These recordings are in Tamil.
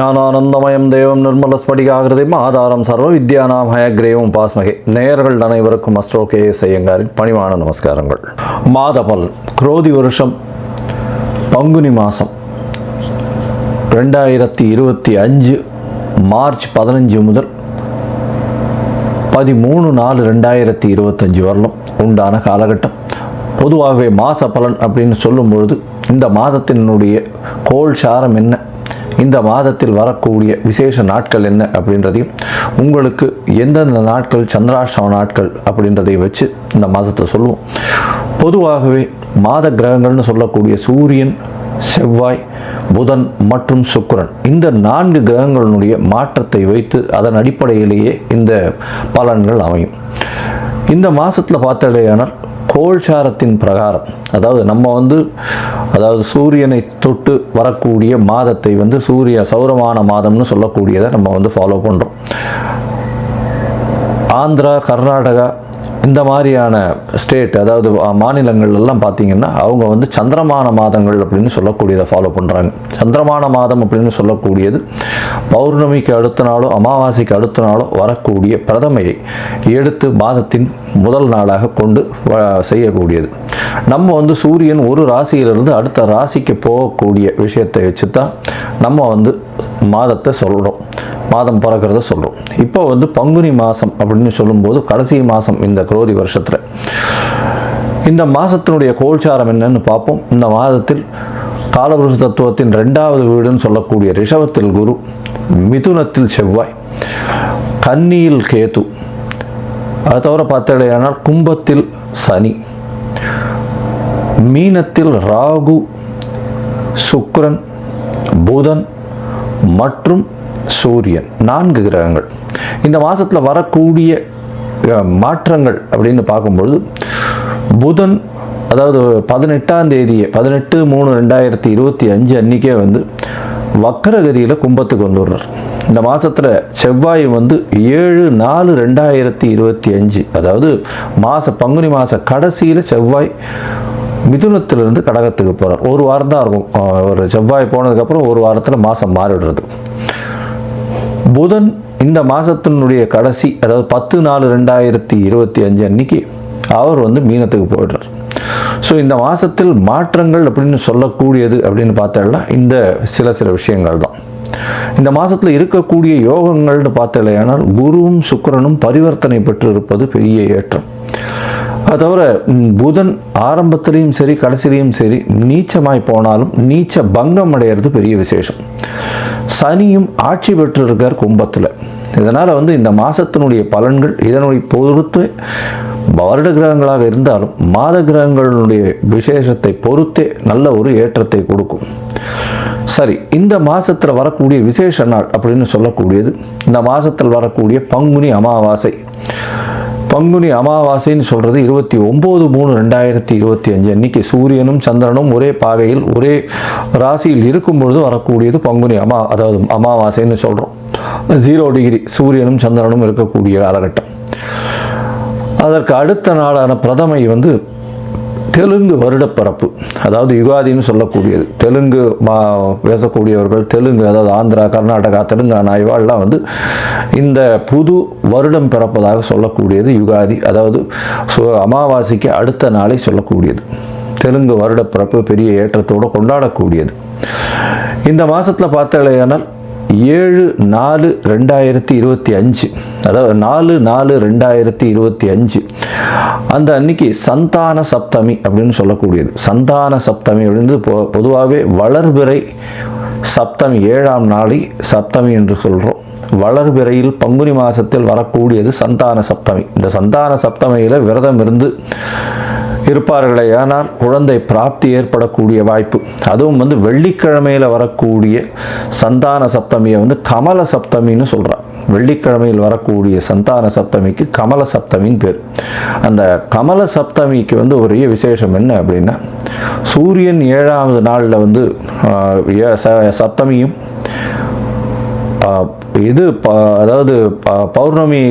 ஞானானந்தமயம் தேவம் நிர்மலஸ்படிகாகிருதிம் ஆதாரம் சர்வ வித்யானாம் ஹயக்ரேவம் பாஸ்மகே. நேயர்கள் அனைவருக்கும் அஸ்ட்ரோ கே.எஸ். ஐயங்காரின் பணிவான நமஸ்காரங்கள். மாதபல் குரோதி வருஷம் பங்குனி மாதம் 2025 மார்ச் 15 முதல் 13/4/2025 வரலும் உண்டான காலகட்டம். பொதுவாகவே மாத பலன் அப்படின்னு சொல்லும் பொழுது இந்த மாதத்தினுடைய கோள் சாரம் என்ன, இந்த மாதத்தில் வரக்கூடிய விசேஷ நாட்கள் என்ன அப்படின்றதையும், உங்களுக்கு எந்தெந்த நாட்கள் சந்திராஷ்டம நாட்கள் அப்படின்றதையும் வச்சு இந்த மாதத்தை சொல்லுவோம். பொதுவாகவே மாத கிரகங்கள்னு சொல்லக்கூடிய சூரியன், செவ்வாய், புதன் மற்றும் சுக்கிரன், இந்த 4 கிரகங்களுடைய மாற்றத்தை வைத்து அதன் அடிப்படையிலேயே இந்த பலன்கள் அமையும். இந்த மாதத்தில் பார்த்தடையானால் கோள்சாரத்தின் பிரகாரம், அதாவது நம்ம சூரியனை தொட்டு வரக்கூடிய மாதத்தை சௌரமான மாதம்னு சொல்லக்கூடியதை நம்ம ஃபாலோ பண்ணுறோம். ஆந்திரா, கர்நாடகா இந்த மாதிரியான ஸ்டேட், அதாவது மாநிலங்கள் எல்லாம் பார்த்திங்கன்னா அவங்க சந்திரமான மாதங்கள் அப்படின்னு சொல்லக்கூடியதை ஃபாலோ பண்ணுறாங்க. சந்திரமான மாதம் அப்படின்னு சொல்லக்கூடியது பௌர்ணமிக்கு அடுத்த நாளோ அமாவாசைக்கு அடுத்த நாளோ வரக்கூடிய பிரதமையை எடுத்து மாதத்தின் முதல் நாளாக கொண்டு செய்யக்கூடியது. நம்ம சூரியன் ஒரு ராசியிலிருந்து அடுத்த ராசிக்கு போகக்கூடிய விஷயத்தை வச்சு தான் நம்ம மாதத்தை சொல்கிறோம், மாதம் பிறக்கிறத சொல்கிறோம். இப்போ பங்குனி மாதம் அப்படின்னு சொல்லும்போது கடைசி மாதம் இந்த குரோதி வருஷத்தில். இந்த மாதத்தினுடைய கோள்சாரம் என்னன்னு பார்ப்போம். இந்த மாதத்தில் காலபுருஷ தத்துவத்தின் 2வது வீடுன்னு சொல்லக்கூடிய ரிஷபத்தில் குரு, மிதுனத்தில் செவ்வாய், கன்னியில் கேது, அது தவிர பார்த்தடையானால் கும்பத்தில் சனி, மீனத்தில் ராகு, சுக்கிரன், புதன் மற்றும் சூரியன், 4 கிரகங்கள். இந்த மாதத்தில் வரக்கூடிய மாற்றங்கள் அப்படின்னு பார்க்கும்பொழுது புதன், அதாவது 18ஆம் தேதியே 18/3/2025 அன்றைக்கே வக்கரகதியில் கும்பத்துக்கு வந்துடுறார். இந்த மாதத்தில் செவ்வாய் 7/4/2025, அதாவது பங்குனி மாத கடைசியில் செவ்வாய் மிதுனத்திலிருந்து கடகத்துக்கு போகிறார். ஒரு வாரம் தான் இருக்கும். ஒரு செவ்வாய் போனதுக்கப்புறம் ஒரு வாரத்தில் மாதம் மாறிடுறது. புதன் இந்த மாதத்தினுடைய கடைசி, அதாவது 10/4/2025 அன்னைக்கு அவர் மீனத்துக்கு போயிடுறார். ஸோ இந்த மாதத்தில் மாற்றங்கள் அப்படின்னு சொல்லக்கூடியது அப்படின்னு பார்த்தோம்னா இந்த சில விஷயங்கள் தான். இந்த மாதத்தில் இருக்கக்கூடிய யோகங்கள்னு பார்த்தலையானால் குருவும் சுக்கிரனும் பரிவர்த்தனை பெற்று இருப்பது பெரிய ஏற்றம். அது தவிர புதன் ஆரம்பத்திலையும் சரி கடைசிலையும் சரி நீச்சமாய் போனாலும் நீச்ச பங்கம் அடைகிறது பெரிய விசேஷம். சனியும் ஆட்சி பெற்று இருக்கார் கும்பத்தில். இதனால் இந்த மாதத்தினுடைய பலன்கள் இதனுடைய பொறுத்து வருட கிரகங்களாக இருந்தாலும் மாத கிரகங்களுடைய விசேஷத்தை பொறுத்தே நல்ல ஒரு ஏற்றத்தை கொடுக்கும். சரி, இந்த மாதத்தில் வரக்கூடிய விசேஷ நாள் அப்படின்னு சொல்லக்கூடியது இந்த மாதத்தில் வரக்கூடிய பங்குனி அமாவாசை. பங்குனி அமாவாசைன்னு சொல்கிறது 29/3/2025 அன்னைக்கு சூரியனும் சந்திரனும் ஒரே பாகையில் ஒரே ராசியில் இருக்கும் பொழுது வரக்கூடியது பங்குனி அதாவது அமாவாசைன்னு சொல்கிறோம். 0 டிகிரி சூரியனும் சந்திரனும் இருக்கக்கூடிய காலகட்டம். அதற்கு அடுத்த நாளான பிரதமை தெலுங்கு வருடப்பிறப்பு, அதாவது யுகாதின்னு சொல்லக்கூடியது. தெலுங்கு பேசக்கூடியவர்கள், தெலுங்கு அதாவது ஆந்திரா, கர்நாடகா, தெலுங்கானா இவாள்லாம் இந்த புது வருடம் பிறப்பதாக சொல்லக்கூடியது யுகாதி, அதாவது அமாவாசைக்கு அடுத்த நாளை சொல்லக்கூடியது. தெலுங்கு வருடப்பிறப்பு பெரிய ஏற்றத்தோடு கொண்டாடக்கூடியது. இந்த மாதத்தில் பார்த்தாலேயானால் 7/4/2025, அதாவது 4/4/2025 அந்த அன்னைக்கு சந்தான சப்தமி அப்படின்னு சொல்லக்கூடியது. சந்தான சப்தமி அப்படின்னு பொதுவாகவே வளர்பிறை சப்தமி 7ஆம் நாளை சப்தமி என்று சொல்கிறோம். வளர்பிறையில் பங்குனி மாதத்தில் வரக்கூடியது சந்தான சப்தமி. இந்த சந்தான சப்தமியில் விரதம் இருந்து இருப்பார்களே ஆனால் குழந்தை பிராப்தி ஏற்படக்கூடிய வாய்ப்பு. அதுவும் வெள்ளிக்கிழமையில் வரக்கூடிய சந்தான சப்தமியை கமல சப்தமின்னு சொல்கிறார். வெள்ளிக்கிழமையில் வரக்கூடிய சந்தான சப்தமிக்கு கமல சப்தமின்னு பேர். அந்த கமல சப்தமிக்கு ஒரே விசேஷம் என்ன அப்படின்னா, சூரியன் 7ஆவது நாளில் சப்தமியும் அதாவது பௌர்ணமி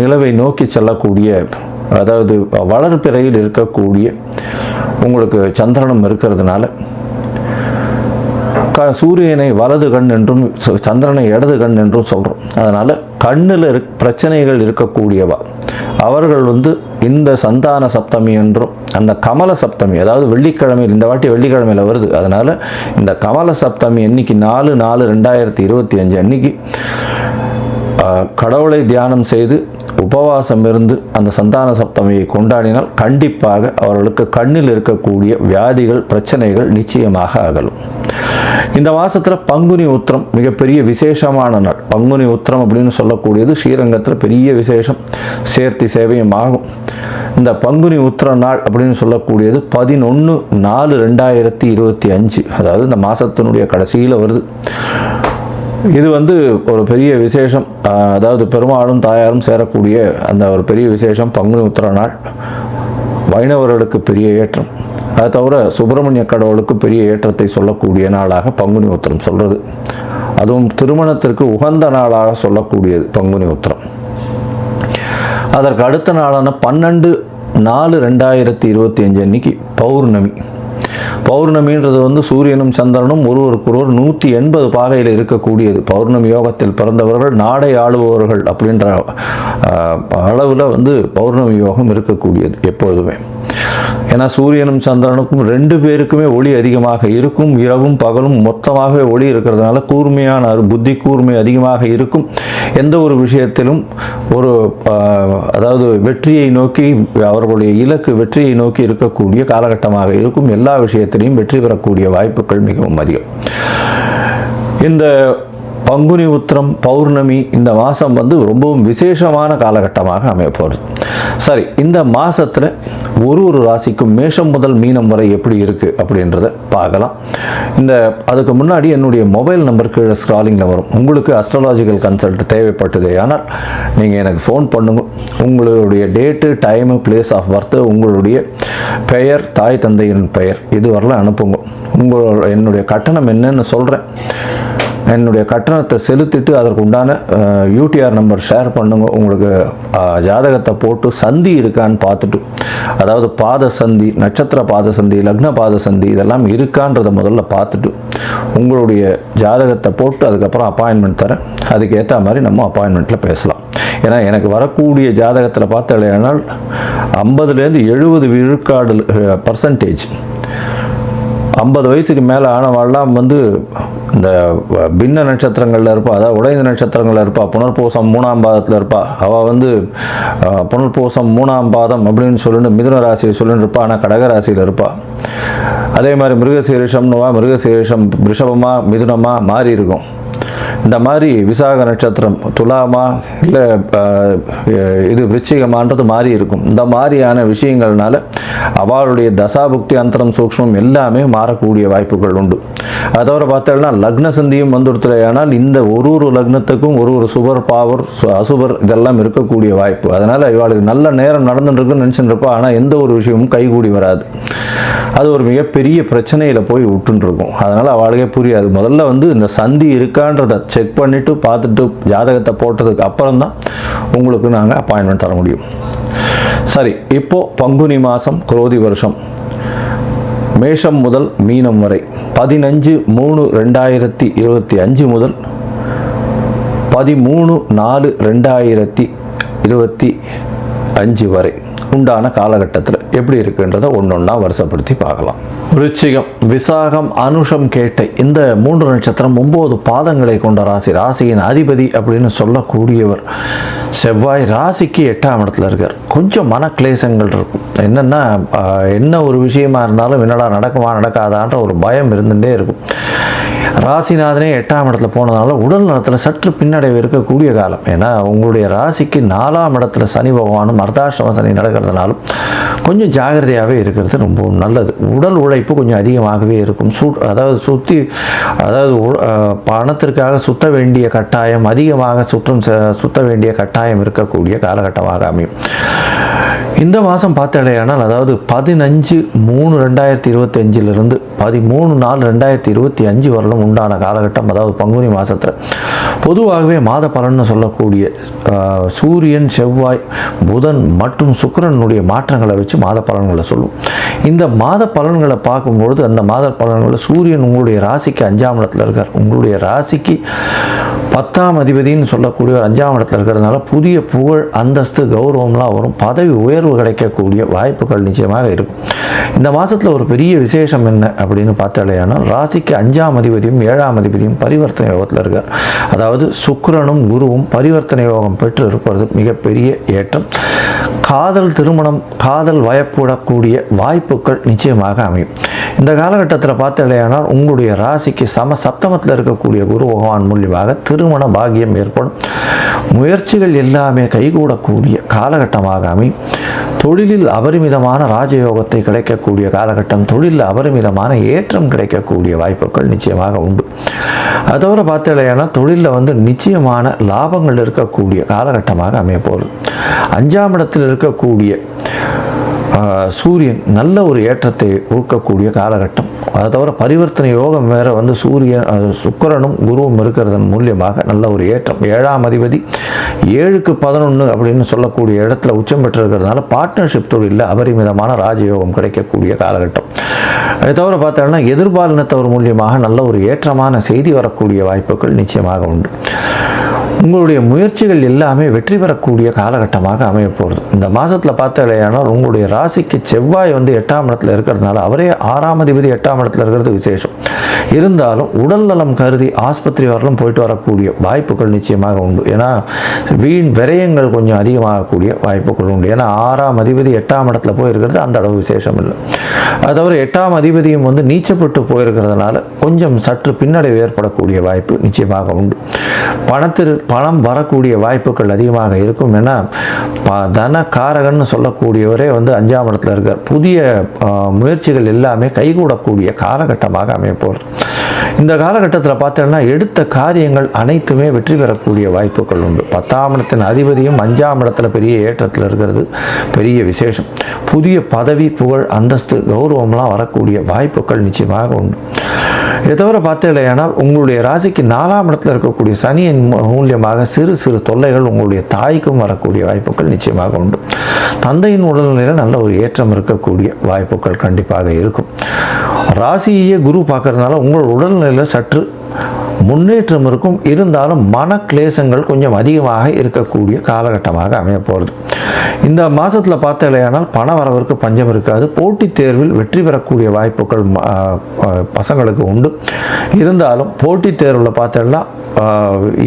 நிலவை நோக்கி செல்லக்கூடிய, அதாவது வளர்பிறையில் இருக்கக்கூடிய உங்களுக்கு சந்திரனும் இருக்கிறதுனால சூரியனை வலது கண் என்றும் சந்திரனை இடது கண் என்றும் சொல்கிறோம். அதனால் கண்ணில் பிரச்சனைகள் இருக்கக்கூடியவா அவர்கள் வந்து இந்த சந்தான சப்தமி என்றும் அந்த கமல சப்தமி, அதாவது வெள்ளிக்கிழமையில், இந்த வாட்டி வெள்ளிக்கிழமையில் வருது, அதனால் இந்த கமல சப்தமி அன்னைக்கு 4/4/2025 அன்னைக்கு கடவுளை தியானம் செய்து உபவாசம் இருந்து அந்த சந்தான சப்தமியை கொண்டாடினால் கண்டிப்பாக அவர்களுக்கு கண்ணில் இருக்கக்கூடிய வியாதிகள் பிரச்சனைகள் நிச்சயமாக அகலும். இந்த மாதத்தில் பங்குனி உத்திரம் மிகப்பெரிய விசேஷமான நாள். பங்குனி உத்திரம் அப்படின்னு சொல்லக்கூடியது ஸ்ரீரங்கத்தில் பெரிய விசேஷம், சேர்த்தி சேவையும் ஆகும். இந்த பங்குனி உத்திர நாள் அப்படின்னு சொல்லக்கூடியது 11/4/2025, அதாவது இந்த மாதத்தினுடைய கடைசியில் வருது. இது வந்து ஒரு பெரிய விசேஷம், அதாவது பெருமாளும் தாயாரும் சேரக்கூடிய அந்த ஒரு பெரிய விசேஷம் பங்குனி உத்திர நாள். வைணவர்களுக்கு பெரிய ஏற்றம், அதை தவிர சுப்பிரமணிய கடவுளுக்கு பெரிய ஏற்றத்தை சொல்லக்கூடிய நாளாக பங்குனி உத்திரம் சொல்கிறது. அதுவும் திருமணத்திற்கு உகந்த நாளாக சொல்லக்கூடியது பங்குனி உத்திரம். அதற்கு அடுத்த நாளான 12/4/2025 அன்னைக்கு பௌர்ணமி. பௌர்ணமின்றது வந்து சூரியனும் சந்திரனும் ஒருவருக்கொருவர் 180 பாகையில் இருக்கக்கூடியது. பௌர்ணமி யோகத்தில் பிறந்தவர்கள் நாடை ஆளுபவர்கள் அப்படின்ற அளவில் வந்து பௌர்ணமி யோகம் இருக்கக்கூடியது எப்பொழுதுமே. ஏன்னா சூரியனும் சந்திரனுக்கும் 2 பேருக்குமே ஒளி அதிகமாக இருக்கும். இரவும் பகலும் மொத்தமாகவே ஒளி இருக்கிறதுனால கூர்மையான புத்தி கூர்மை அதிகமாக இருக்கும். எந்த ஒரு விஷயத்திலும் ஒரு அதாவது வெற்றியை நோக்கி, அவர்களுடைய இலக்கு வெற்றியை நோக்கி இருக்கக்கூடிய காலகட்டமாக இருக்கும். எல்லா விஷயத்திலையும் வெற்றி பெறக்கூடிய வாய்ப்புகள் மிகவும் அதிகம். இந்த பங்குனி உத்திரம் பௌர்ணமி இந்த மாதம் வந்து ரொம்பவும் விசேஷமான காலகட்டமாக அமைய போகிறது. சரி, இந்த மாதத்தில் ஒரு ராசிக்கும் மேஷம் முதல் மீனம் வரை எப்படி இருக்குது அப்படின்றத பார்க்கலாம். அதுக்கு முன்னாடி என்னுடைய மொபைல் நம்பர் கீழே ஸ்க்ராலிங்கில் வரும். உங்களுக்கு அஸ்ட்ராலாஜிக்கல் கன்சல்ட் தேவைப்பட்டது ஆனால் நீங்கள் எனக்கு ஃபோன் பண்ணுங்க. உங்களுடைய date, time, place of birth, உங்களுடைய பெயர், தாய் தந்தையின் பெயர் இது வரலாம் அனுப்புங்க. என்னுடைய கட்டணம் என்னன்னு சொல்கிறேன். என்னுடைய கட்டணத்தை செலுத்திட்டு அதற்கு உண்டான யூடிஆர் நம்பர் ஷேர் பண்ணுங்க. உங்களுக்கு ஜாதகத்தை போட்டு சந்தி இருக்கான்னு பார்த்துட்டு, அதாவது பாத சந்தி, நட்சத்திர பாத சந்தி, லக்ன பாத சந்தி இதெல்லாம் இருக்கான்றதை முதல்ல பார்த்துட்டு உங்களுடைய ஜாதகத்தை போட்டு அதுக்கப்புறம் அப்பாயின்மெண்ட் தரேன். அதுக்கு ஏற்ற மாதிரி நம்ம அப்பாயின்மெண்ட்டில் பேசலாம். ஏன்னா எனக்கு வரக்கூடிய ஜாதகத்தில் பார்த்தாலேனால் 50லேருந்து 70 விழுக்காடு பர்சன்டேஜ் 50 வயசுக்கு மேலே ஆனவாள்லாம் வந்து இந்த பின்ன நட்சத்திரங்களில் இருப்பா, அதாவது உடைந்த நட்சத்திரங்களில் இருப்பா, புனர்பூசம் 3ஆம் பாதத்தில் இருப்பா. அவள் வந்து புனர்பூசம் 3ஆம் பாதம் அப்படின்னு சொல்லிட்டு மிதுன ராசியை சொல்லிட்டு இருப்பா, ஆனால் கடகராசியில் இருப்பா. அதே மாதிரி மிருகசீரிஷம்னுவா, மிருகசீரிஷம் ரிஷபமா மிதுனமா மாறி இருக்கும். இந்த மாதிரி விசாக நட்சத்திரம் துலாமா இல்லை இது விருச்சிகமான்றது மாறி இருக்கும். இந்த மாதிரியான விஷயங்கள்னால அவளுடைய தசாபுக்தி அந்தரம் சூக்ஷ்மம் எல்லாமே மாறக்கூடிய வாய்ப்புகள் உண்டு. அதை தவிர பார்த்தோம்னா லக்ன சந்தியும் வந்துடுத்துலையானால் இந்த ஒரு லக்னத்துக்கும் ஒரு சுபர் பாவர் அசுபர் இதெல்லாம் இருக்கக்கூடிய வாய்ப்பு. அதனால் இவளுக்கு நல்ல நேரம் நடந்துட்டுருக்குன்னு நினச்சிட்டு இருப்பா, ஆனால் எந்த ஒரு விஷயமும் கைகூடி வராது. அது ஒரு மிகப்பெரிய பிரச்சனையில் போய் விட்டுருக்கும். அதனால் அவளுக்கே புரியாது. முதல்ல வந்து இந்த சந்தி இருக்கான்றதை செக் பண்ணிவிட்டு பார்த்துட்டு ஜாதகத்தை போட்டதுக்கு அப்புறம் தான் உங்களுக்கு நாங்கள் அப்பாயின்மெண்ட் தர முடியும். சரி, இப்போது பங்குனி மாதம் குரோதி வருஷம் மேஷம் முதல் மீனம் வரை 15/3/2025 முதல் 13/4/2025 வரை உண்டான காலகட்டத்தில் எப்படி இருக்குன்றதை ஒன்றொன்னா வருஷப்படுத்தி பார்க்கலாம். விருச்சிகம், விசாகம், அனுஷம், கேட்டை இந்த 3 நட்சத்திரம் 9 பாதங்களை கொண்ட ராசி. ராசியின் அதிபதி அப்படின்னு சொல்லக்கூடியவர் செவ்வாய். ராசிக்கு 8ஆம் இடத்துல இருக்கார். கொஞ்சம் மன கிளேசங்கள் இருக்கும். என்னென்னா என்ன ஒரு விஷயமா இருந்தாலும் என்னடா நடக்குமா நடக்காதான்ற ஒரு பயம் இருந்துகிட்டே இருக்கும். ராசிநாதனே 8ஆம் இடத்துல போனதுனால உடல் நலத்தில் சற்று பின்னடைவு இருக்கக்கூடிய காலம். ஏன்னா உங்களுடைய ராசிக்கு 4ஆம் இடத்துல சனி பகவானும் அர்த்தாஷ்டம சனி நடக்கிறதுனாலும் கொஞ்சம் ஜாகிரதையாகவே இருக்கிறது ரொம்ப நல்லது. உடல் உழைப்பு கொஞ்சம் அதிகமாகவே இருக்கும். அதாவது பணத்திற்காக சுத்த வேண்டிய கட்டாயம், அதிகமாக சுத்த வேண்டிய கட்டாயம் இருக்கக்கூடிய காலகட்டமாக அமையும். இந்த மாதம் பார்த்தாலேயானால் அதாவது 15/3/2025 13/4/2025 வரலும் உண்டான காலகட்டம். அதாவது பங்குனி மாதத்தில் பொதுவாகவே மாத பலன்னு சொல்லக்கூடிய சூரியன், செவ்வாய், புதன் மற்றும் சுக்கிரனுடைய மாற்றங்களை வச்சு மாத பலன்களை சொல்லும். இந்த மாத பலன்களை பார்க்கும்பொழுது அந்த மாத பலன்களை சூரியன் உங்களுடைய ராசிக்கு 5ஆம் இடத்துல இருக்கார். உங்களுடைய ராசிக்கு 10ஆம் அதிபதினு சொல்லக்கூடிய ஒரு 5ஆம் இடத்துல இருக்கிறதுனால புதிய புகழ், அந்தஸ்து, கௌரவம்லாம் வரும். பதவி உயர்வு கிடைக்கக்கூடிய வாய்ப்புகள் நிச்சயமாக இருக்கும். இந்த மாதத்தில் ஒரு பெரிய விசேஷம் என்ன அப்படின்னு பார்த்தாலேயானால், ராசிக்கு 5ஆம் அதிபதியும் 7ஆம் அதிபதியும் பரிவர்த்தனை யோகத்தில் இருக்கார். அதாவது சுக்கிரனும் குருவும் பரிவர்த்தனை யோகம் பெற்று இருப்பது மிகப்பெரிய ஏற்றம். காதல், திருமணம், காதல் வயப்படக்கூடிய வாய்ப்புகள் நிச்சயமாக அமையும். இந்த காலகட்டத்தில் பார்த்தாலேயானால் உங்களுடைய ராசிக்கு சப்தமத்தில் இருக்கக்கூடிய குரு பகவான் மூலியமாக திருமண பாக்கியம் ஏற்படும். முயற்சிகள் எல்லாமே கைகூடக்கூடிய காலகட்டமாக அமையும். தொழிலில் அபரிமிதமான ராஜயோகத்தை கிடைக்கக்கூடிய காலகட்டம். தொழிலில் அபரிமிதமான ஏற்றம் கிடைக்கக்கூடிய வாய்ப்புகள் நிச்சயமாக உண்டு. அதோட பார்த்தாலேயானால் தொழிலில் நிச்சயமான லாபங்கள் இருக்கக்கூடிய காலகட்டமாக அமைய போகிறது. 5ஆம் இடத்தில் இருக்கக்கூடிய சூரியன் நல்ல ஒரு ஏற்றத்தை கொடுக்கக்கூடிய காலகட்டம். அதை தவிர பரிவர்த்தனை யோகம் வேறு சூரியன், சுக்கிரனும் குருவும் இருக்கிறதன் மூலியமாக நல்ல ஒரு ஏற்றம். 7ஆம் அதிபதி 7க்கு 11 அப்படின்னு சொல்லக்கூடிய இடத்துல உச்சம் பெற்றிருக்கிறதுனால பார்ட்னர்ஷிப் தொழிலில் அபரிமிதமான ராஜயோகம் கிடைக்கக்கூடிய காலகட்டம். அதை தவிர பார்த்தோம்னா எதிர்பாலினத்தவர் மூலியமாக நல்ல ஒரு ஏற்றமான செய்தி வரக்கூடிய வாய்ப்புகள் நிச்சயமாக உண்டு. உங்களுடைய முயற்சிகள் எல்லாமே வெற்றி பெறக்கூடிய காலகட்டமாக அமைய போகிறது. இந்த மாதத்தில் பார்த்தாலேயானால் உங்களுடைய ராசிக்கு செவ்வாய் 8ஆம் இடத்துல இருக்கிறதுனால, அவரே 6ஆம் அதிபதி 8ஆம் இடத்துல இருக்கிறது விசேஷம். இருந்தாலும் உடல் நலம் கருதி ஆஸ்பத்திரி வரலும் போயிட்டு வரக்கூடிய வாய்ப்புகள் நிச்சயமாக உண்டு. ஏன்னா வீண் விரயங்கள் கொஞ்சம் அதிகமாகக்கூடிய வாய்ப்புகள் உண்டு. ஏன்னா 6ஆம் அதிபதி 8ஆம் இடத்துல போயிருக்கிறது அந்த அளவு விசேஷம் இல்லை. அது தவிர 8ஆம் அதிபதியும் நீச்சப்பட்டு போயிருக்கிறதுனால கொஞ்சம் சற்று பின்னடைவு ஏற்படக்கூடிய வாய்ப்பு நிச்சயமாக உண்டு. பணம் வரக்கூடிய வாய்ப்புகள் அதிகமாக இருக்கும். ஏன்னா தன காரகன்னு சொல்லக்கூடியவரே 5ஆம் இடத்துல இருக்கார். புதிய முயற்சிகள் எல்லாமே கைகூடக்கூடிய காலகட்டமாக அமைய போகிறது. இந்த காலகட்டத்தில் பார்த்தோம்னா எடுத்த காரியங்கள் அனைத்துமே வெற்றி பெறக்கூடிய வாய்ப்புகள் உண்டு. 10ஆம் இடத்தின் அதிபதியும் 5ஆம் இடத்துல பெரிய ஏற்றத்தில் இருக்கிறது பெரிய விசேஷம். புதிய பதவி, புகழ், அந்தஸ்து, கௌரவம்லாம் வரக்கூடிய வாய்ப்புகள் நிச்சயமாக உண்டு. இதை தவிர பார்த்தீங்களேனால் உங்களுடைய ராசிக்கு 4ஆம் இடத்துல இருக்கக்கூடிய சனியின் மூலியமாக சிறு சிறு தொல்லைகள் உங்களுடைய தாய்க்கும் வரக்கூடிய வாய்ப்புகள் நிச்சயமாக உண்டு. தந்தையின் உடல்நிலையில் நல்ல ஒரு ஏற்றம் இருக்கக்கூடிய வாய்ப்புகள் கண்டிப்பாக இருக்கும். ராசியே குரு பார்க்கறதுனால உங்கள் உடல்நிலையில் சற்று முன்னேற்றம் இருக்கும். இருந்தாலும் மன கிளேசங்கள் கொஞ்சம் அதிகமாக இருக்கக்கூடிய காலகட்டமாக அமைய போகிறது. இந்த மாதத்தில் பார்த்தாலேயானால் பண வரவிற்கு பஞ்சம் இருக்காது. போட்டித் தேர்வில் வெற்றி பெறக்கூடிய வாய்ப்புகள் பசங்களுக்கு உண்டு. இருந்தாலும் போட்டித் தேர்வில் பார்த்தோம்னா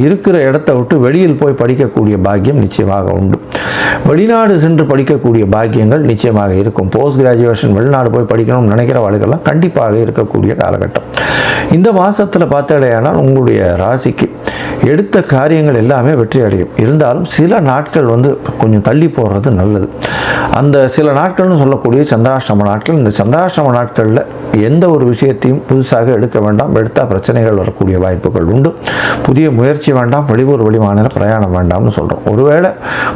இருக்கிற இடத்த விட்டு வெளியில் போய் படிக்கக்கூடிய பாக்கியம் நிச்சயமாக உண்டு. வெளிநாடு சென்று படிக்கக்கூடிய பாக்கியங்கள் நிச்சயமாக இருக்கும். போஸ்ட் கிராஜுவேஷன் வெளிநாடு போய் படிக்கணும்னு நினைக்கிறவர்களுக்கெல்லாம் கண்டிப்பாக இருக்கக்கூடிய காலகட்டம். இந்த மாதத்தில் பார்த்தாலேயானால் உங்களுடைய ராசிக்கு எடுத்த காரியங்கள் எல்லாமே வெற்றி அடையும். இருந்தாலும் சில நாட்கள் கொஞ்சம் தள்ளி போடுறது நல்லது. அந்த சில நாட்கள்னு சொல்லக்கூடிய சந்திராஷ்டம நாட்கள். இந்த சந்திராஷ்டம நாட்களில் எந்த ஒரு விஷயத்தையும் புதுசாக எடுக்க வேண்டாம். எடுத்தால் பிரச்சனைகள் வரக்கூடிய வாய்ப்புகள் உண்டு. புதிய முயற்சி வேண்டாம். வெளியூர் வெளிமாநில பிரயாணம் வேண்டாம்னு சொல்கிறோம். ஒருவேளை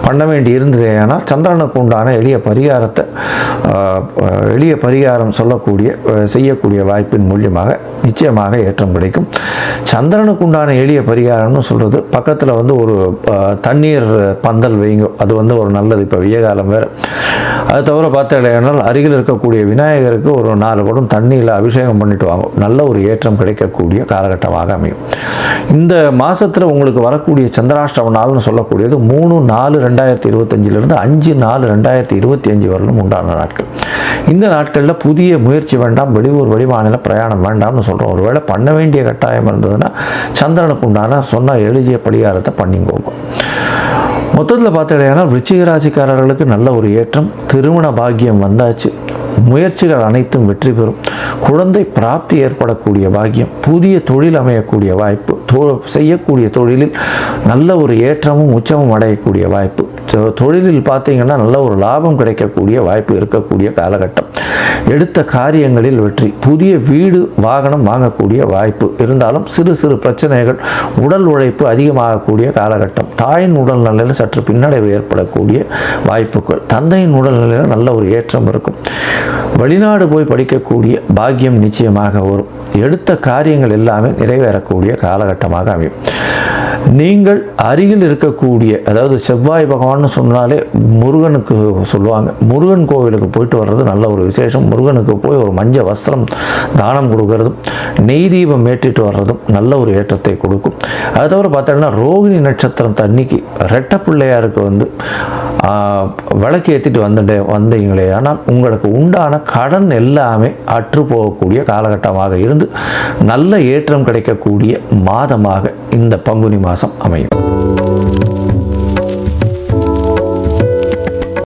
பண்ண வேண்டி இருந்ததேயானால் சந்திரனுக்கு உண்டான எளிய பரிகாரம் செய்யக்கூடிய வாய்ப்பின் மூலியமாக நிச்சயமாக ஏற்றம் கிடைக்கும். சந்திரனுக்கு உண்டான எளிய பரிகாரம்னு சொல்கிறது பக்கத்தில் ஒரு தண்ணீர் பந்தல் வைங்க. அது ஒரு நல்லது. இப்போ வெய்ய காலம் வேறு. அது தவிர பார்த்தாலேயானால் அருகில் இருக்கக்கூடிய விநாயகருக்கு ஒரு 4 குடம் தண்ணியில் அபிஷேகம் பண்ணிட்டு வாங்க. நல்ல ஒரு ஏற்றம் கிடைக்கக்கூடிய காலகட்டமாக அமையும். இந்த மாதத்தில் உங்களுக்கு வரக்கூடிய சந்திராஷ்டம நாள்னு சொல்லக்கூடியது 3/4/2025 5/4/2025 வரலும் உண்டான நாட்கள். இந்த நாட்களில் புதிய முயற்சி வேண்டாம். வெளியூர் வெளிமாநில பிரயாணம் வேண்டாம்னு சொல்கிறோம். ஒருவேளை பண்ண வேண்டிய கட்டாயம் இருந்ததுன்னா சந்திரனுக்கு உண்டான சொன்ன எளிய பரிகாரத்தை பண்ணிக்கோங்க. மொத்தத்தில் பார்த்தீங்கன்னா விருச்சிக ராசிக்காரர்களுக்கு நல்ல ஒரு ஏற்றம். திருமண பாக்கியம் வந்தாச்சு. முயற்சிகள் அனைத்தும் வெற்றி பெறும். குழந்தை பிராப்தி ஏற்படக்கூடிய பாக்கியம். புதிய தொழில் அமையக்கூடிய வாய்ப்பு. செய்யக்கூடிய தொழிலில் நல்ல ஒரு ஏற்றமும் உச்சமும் அடையக்கூடிய வாய்ப்பு. தொழிலில் பார்த்தீங்கன்னா நல்ல ஒரு லாபம் கிடைக்கக்கூடிய வாய்ப்பு இருக்கக்கூடிய காலகட்டம். எடுத்த காரியங்களில் வெற்றி. புதிய வீடு வாகனம் வாங்கக்கூடிய வாய்ப்பு. இருந்தாலும் சிறு சிறு பிரச்சனைகள், உடல் உழைப்பு அதிகமாகக்கூடிய காலகட்டம். தாயின் உடல்நிலையில் சற்று பின்னடைவு ஏற்படக்கூடிய வாய்ப்புகள். தந்தையின் உடல்நிலையில் நல்ல ஒரு ஏற்றம் இருக்கும். வெளிநாடு போய் படிக்கக்கூடிய பாக்கியம் நிச்சயமாக வரும். எடுத்த காரியங்கள் எல்லாமே நிறைவேறக்கூடிய காலகட்டமாக அமையும். நீங்கள் அருகில் இருக்கக்கூடிய, அதாவது செவ்வாய் பகவான்னு சொன்னாலே முருகனுக்கு சொல்லுவாங்க, முருகன் கோவிலுக்கு போயிட்டு வர்றது நல்ல ஒரு விசேஷம். முருகனுக்கு போய் ஒரு மஞ்சள் வஸ்திரம் தானம் கொடுக்கறதும் நெய் தீபம் ஏற்றிட்டு வர்றதும் நல்ல ஒரு ஏற்றத்தை கொடுக்கும். அது தவிர பார்த்தோன்னா ரோகிணி நட்சத்திரம் தண்ணிக்கு ரெட்டை பிள்ளையாருக்கு விளக்கு ஏற்றிட்டு வந்தீங்களே ஆனால் உங்களுக்கு உண்டான கடன் எல்லாமே அற்று போகக்கூடிய காலகட்டமாக இருந்து நல்ல ஏற்றம் கிடைக்கக்கூடிய மாதமாக இந்த பங்குனி மாதம் அமையும்.